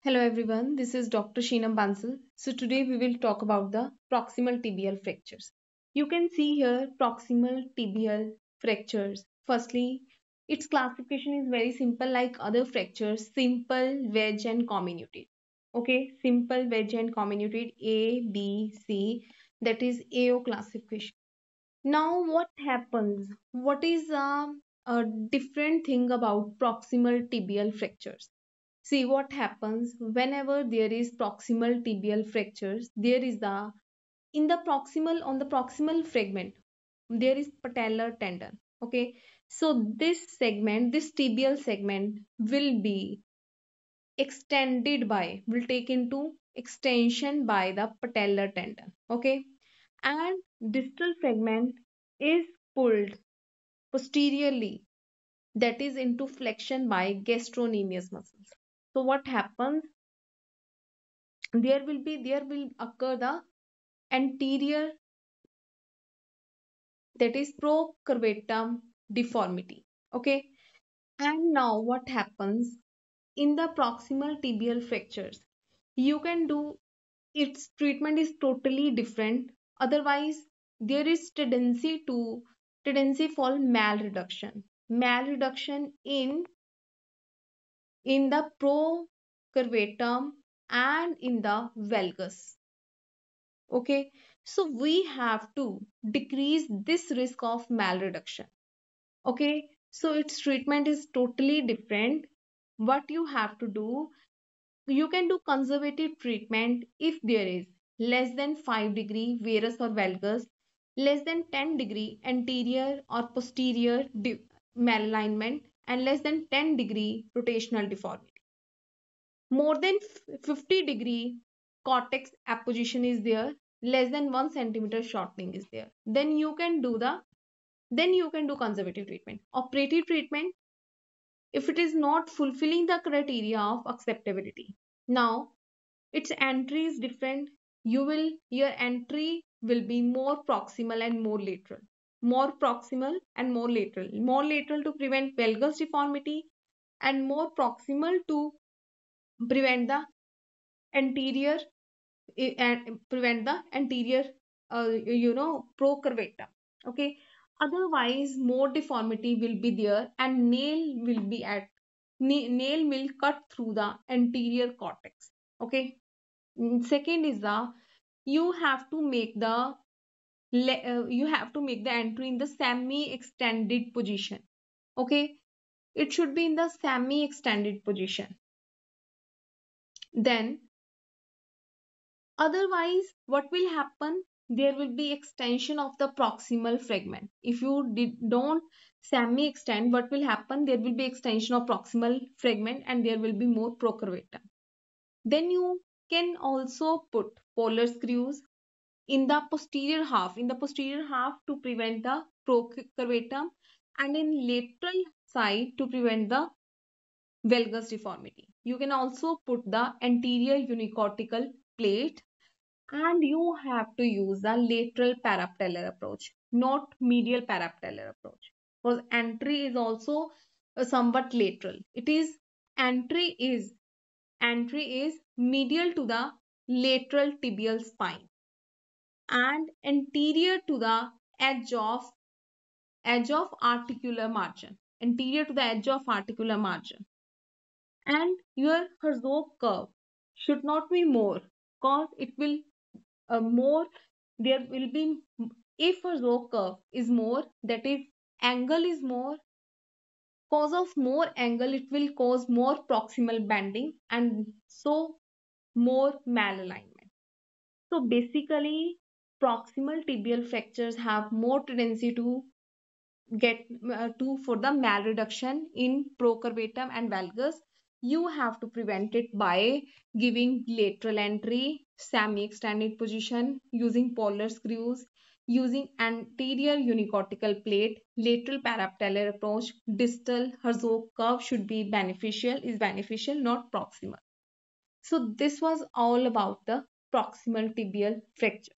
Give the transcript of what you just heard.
Hello everyone, this is Dr. Sheenam Bansal. So today we will talk about the proximal tibial fractures. You can see here proximal tibial fractures. Firstly, its classification is very simple like other fractures, simple, wedge and comminuted. Okay, simple, wedge and comminuted A, B, C, that is AO classification. Now what happens? What is a different thing about proximal tibial fractures? See what happens whenever there is proximal tibial fractures, there is the in the proximal on the proximal fragment there is patellar tendon. Okay, so this segment, this tibial segment will be extended by, will take into extension by the patellar tendon. Okay, and distal fragment is pulled posteriorly, that is into flexion by gastrocnemius muscles. So what happens, there will occur the anterior, that is procurvatum deformity. Okay, and now what happens in the proximal tibial fractures, you can do, its treatment is totally different. Otherwise there is tendency for malreduction in the procurvatum and in the valgus. Okay, so we have to decrease this risk of malreduction. Okay, so its treatment is totally different. What you have to do, you can do conservative treatment if there is less than 5-degree varus or valgus, less than 10-degree anterior or posterior malalignment, and less than 10-degree rotational deformity. More than 50-degree cortex apposition is there, less than 1 centimeter shortening is there, then you can do conservative treatment. Operative treatment, if it is not fulfilling the criteria of acceptability. Now its entry is different. Your entry will be more proximal and more lateral, more lateral to prevent valgus deformity, and more proximal to prevent the anterior and prevent the anterior procurvatum. Okay, otherwise more deformity will be there and nail will cut through the anterior cortex. Okay. Second is the, you have to make the you have to make the entry in the semi extended position. Okay, it should be in the semi extended position. Then otherwise, what will happen? There will be extension of the proximal fragment. If you don't semi extend, what will happen? There will be extension of proximal fragment and there will be more procurvatum. Then you can also put polar screws in the posterior half to prevent the procurvatum, and in lateral side to prevent the valgus deformity. You can also put the anterior unicortical plate, and you have to use the lateral parapatellar approach, not medial parapatellar approach, because entry is also somewhat lateral. It is entry is entry is medial to the lateral tibial spine and anterior to the edge of articular margin, anterior to the edge of articular margin. And your Herzog curve should not be more, because it will more, there will be, if Herzog curve is more, that is angle is more, cause of more angle it will cause more proximal bending and so more malalignment. So basically proximal tibial fractures have more tendency to get to for the malreduction in procurvatum and valgus. You have to prevent it by giving lateral entry, semi extended position, using polar screws, using anterior unicortical plate, lateral parapatellar approach. Distal Herzog curve should be beneficial, not proximal. So this was all about the proximal tibial fracture.